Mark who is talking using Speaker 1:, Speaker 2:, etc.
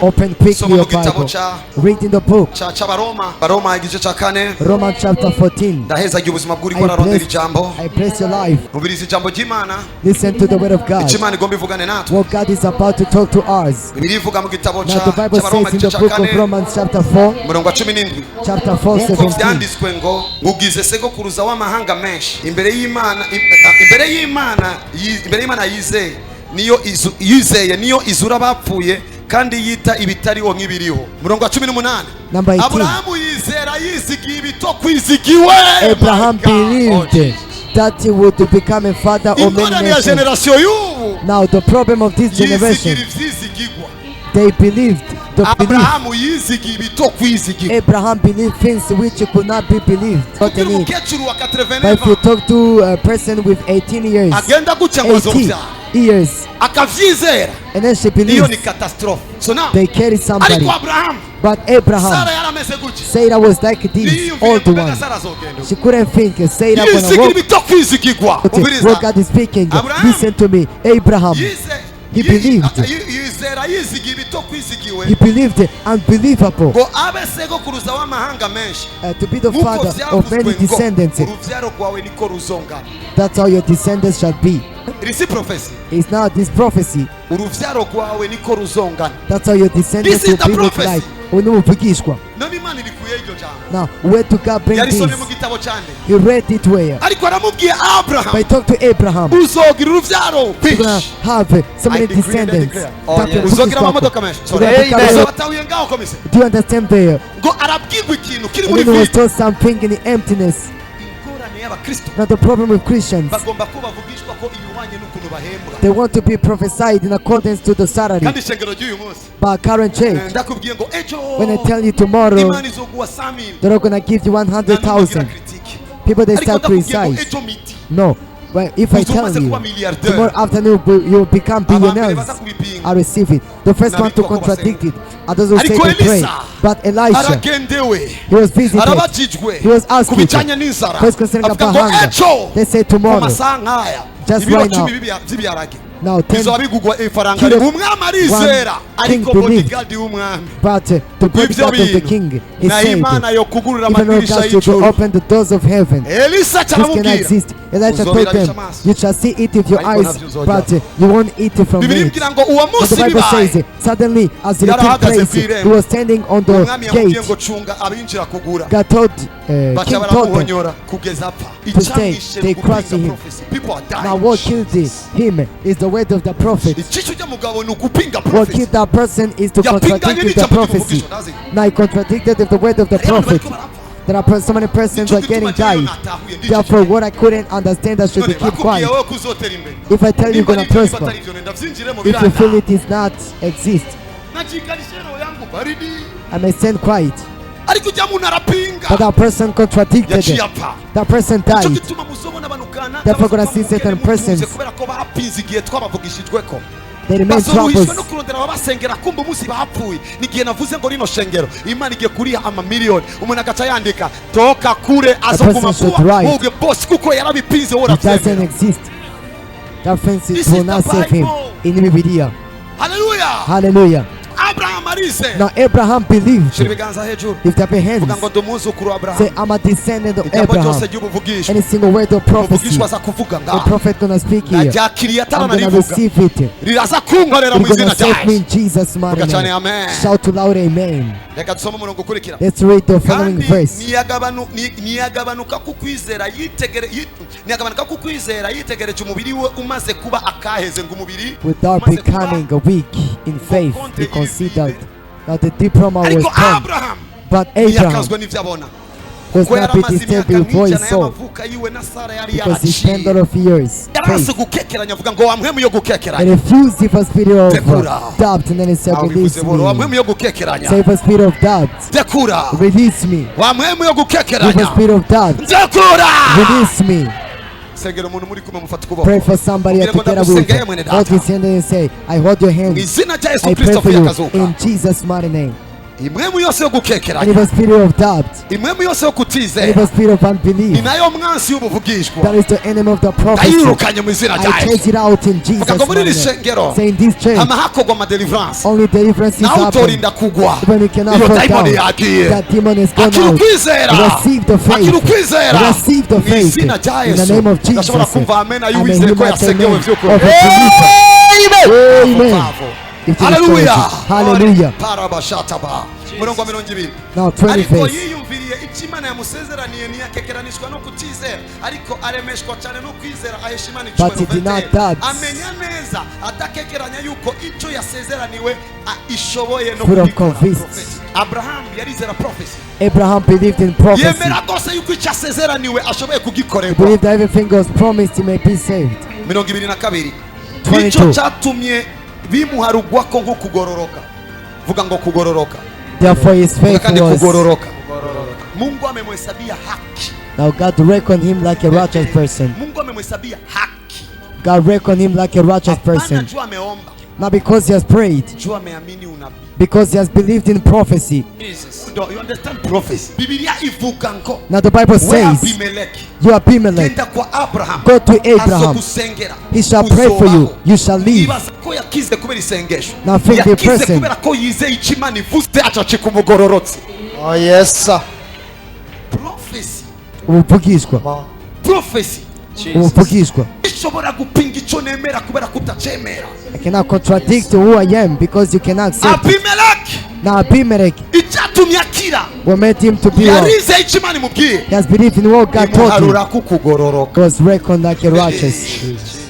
Speaker 1: Open quickly your Bible. Read in the book. Romans chapter 14. I bless your life. Listen to the word of God. What God is about to talk to us. Now the Bible says in the book of Romans chapter 4, chapter 4, 17.
Speaker 2: Ugize Sekuruza Wamahanga menshi imbere y'Imana yizeye niyo izura bapfuye kandi yita ibitariho nk'ibiriho. Murongo wa 18. Aburahamu yizera yizigiye ibito kwizigiwe.
Speaker 1: Abraham believed that he would become a father of many nations. Now the problem of this generation, they believed. Abraham believed things which could not be believed. But if you talk to a person with 18 years, 18 years, and then she believes, they carry somebody. But Abraham, Sarah was like this, old one. She couldn't think. Sarah gonna walk. What God is speaking. Listen to me, Abraham. He believed. He believed unbelievable. To be the father of many descendants. That's how your descendants shall be. It's not this prophecy. That's how your descendants will be look like. Now, where to God bring this? He read it where? But he talked to Abraham. You're gonna have so many descendants. Do you understand there? And then he was told something in the emptiness. Not the problem with Christians. They want to be prophesied in accordance to the salary. But current church, when I tell you tomorrow, they're not going to give you 100,000. People, they start criticizing. No. Well, if I tell you tomorrow afternoon you will become billionaires, I receive it. The first one to contradict it are those who say they pray. But Elisha, he was visited. He was asking first concerning Wamahanga. They say tomorrow, just right now. Now 10 kilos, one king believed, but the bodyguard of the king is saved. Even though God should open the doors of heaven, this cannot exist. Elijah told them, you shall see it with your eyes, but you won't eat it from it. The Bible says, suddenly as the king praised, he was standing on the gate. God told, king told them to stay. They crushed him. Now what killed him is the word of the prophet. What killed that person is to contradict the prophecy. Now he contradicted the word of the prophet. There are so many persons who are getting died. Therefore, what I couldn't understand, I should be keep quiet. If I tell you you're gonna prosper, if you feel it does not exist, I may stand quiet. But that person contradicted it. That person died. Therefore, gonna see certain persons. They remain troubles. The person should write. It doesn't exist. That fence will not save him in Nibidia.
Speaker 2: Hallelujah.
Speaker 1: Hallelujah. Now Abraham believed. Lift up your hands. Say, I'm a descendant of Abraham. Any single word of prophecy, the prophet gonna speak here. I'm gonna receive it. It's gonna save me in Jesus' mighty name. Shout to loud amen. Let's read the following verse. Without becoming weak in faith, he considered that the diploma was come. But Abraham was not be disturbed before he saw, because he spent a lot of years faith. And refused the first spirit of doubt, and then he said, release me. Say the spirit of doubt, release me. The spirit of doubt, release me. Pray for somebody together with hold his hand and say, I hold your hand. I pray for you in Jesus' mighty name.
Speaker 2: imwemu yose yo
Speaker 1: and
Speaker 2: gukekeranya,
Speaker 1: evil spirit of doubt,
Speaker 2: imwemu yose yo
Speaker 1: and
Speaker 2: kutizera,
Speaker 1: evil spirit of
Speaker 2: ni
Speaker 1: unbelief.
Speaker 2: nayo mwansi y'ubuvugishwa.
Speaker 1: That is the enemy of the prophecy.
Speaker 2: Ndayirukanye mu izina rya
Speaker 1: I
Speaker 2: Yesu.
Speaker 1: chase it out in
Speaker 2: Vuga ngo
Speaker 1: Jesus'
Speaker 2: muri iri
Speaker 1: name.
Speaker 2: shengero
Speaker 1: Say in this church,
Speaker 2: hama hakorwa amadeliverance,
Speaker 1: only deliverance is
Speaker 2: nawe
Speaker 1: happening.
Speaker 2: utorinda kugwa.
Speaker 1: Even you cannot
Speaker 2: Iyo
Speaker 1: fall
Speaker 2: dayimoni
Speaker 1: down.
Speaker 2: yagiye.
Speaker 1: That demon is gone
Speaker 2: Akira
Speaker 1: out.
Speaker 2: ukwizera,
Speaker 1: Receive the faith.
Speaker 2: akira ukwizera
Speaker 1: Receive the
Speaker 2: mu
Speaker 1: faith.
Speaker 2: izina rya
Speaker 1: In the
Speaker 2: Yesu.
Speaker 1: name of Jesus.
Speaker 2: Ndashobora kumva amen
Speaker 1: Amen.
Speaker 2: ayuwizeye ko
Speaker 1: You might say
Speaker 2: yasengewe
Speaker 1: amen.
Speaker 2: vy'ukuri.
Speaker 1: Of a believer. Amen. If it is
Speaker 2: Hallelujah.
Speaker 1: true. Hallelujah.
Speaker 2: Parabashataba. Murongo wa 20.
Speaker 1: Now 20
Speaker 2: Ariko
Speaker 1: verse.
Speaker 2: yiyumviriye icyo Imana yamusezeraniye ntiyakekeranishwa no kutizera, ariko aremeshwa cyane no kwizera, ahesha Imana
Speaker 1: But he did not doubt.
Speaker 2: amenya neza adakekeranya yuko icyo yasezeraniwe ishoboye no
Speaker 1: Full of
Speaker 2: kubikora.
Speaker 1: convinced.
Speaker 2: Abraham yarizera prophecy.
Speaker 1: Abraham believed in prophecy.
Speaker 2: Yemera rwose yuko icyo asezeraniwe ashoboye
Speaker 1: He
Speaker 2: kugikorerwa.
Speaker 1: believed that everything was promised he may be saved.
Speaker 2: 22.
Speaker 1: 22.
Speaker 2: Icyo cyatumye bimuharugwako nko kugororoka. Vuga ngo kugororoka.
Speaker 1: Therefore his faith
Speaker 2: Kandi
Speaker 1: was.
Speaker 2: kugororoka. Mungu amemhesabia haki.
Speaker 1: Now God reckoned him like a righteous person.
Speaker 2: Mungu amemhesabia haki.
Speaker 1: God reckoned him like a righteous person.
Speaker 2: Jua ameomba.
Speaker 1: Not because he has prayed.
Speaker 2: Jua ameamini unabii.
Speaker 1: Because he has believed in prophecy.
Speaker 2: Jesus. You understand prophecy? Biblia ivuga ngo.
Speaker 1: Now the Bible says, you Abimelech,
Speaker 2: Kenda kwa Abraham.
Speaker 1: go to Abraham. He shall pray for you. You shall live.
Speaker 2: Ko yakize kubera isengesho.
Speaker 1: Now think the
Speaker 2: Yakize
Speaker 1: person.
Speaker 2: kubera ko yizeye icyo Imana ivuze acacika umugororotsi.
Speaker 3: Oh yes sir.
Speaker 2: Prophecy.
Speaker 1: Ubuvugishwa.
Speaker 2: Prophecy.
Speaker 1: Ubuvugishwa.
Speaker 2: Ishobora gupinga icyo nemera kubera kutacemera.
Speaker 1: I cannot contradict who I am because you cannot accept it.
Speaker 2: Abimelech.
Speaker 1: Now Abimelech,
Speaker 2: Icyatumye akira.
Speaker 1: what made him to be well?
Speaker 2: Yarizeye icyo Imana imubwiye.
Speaker 1: He has believed in what God told him.
Speaker 2: Imuharura kukugororoka.
Speaker 1: Was reckoned like a righteous.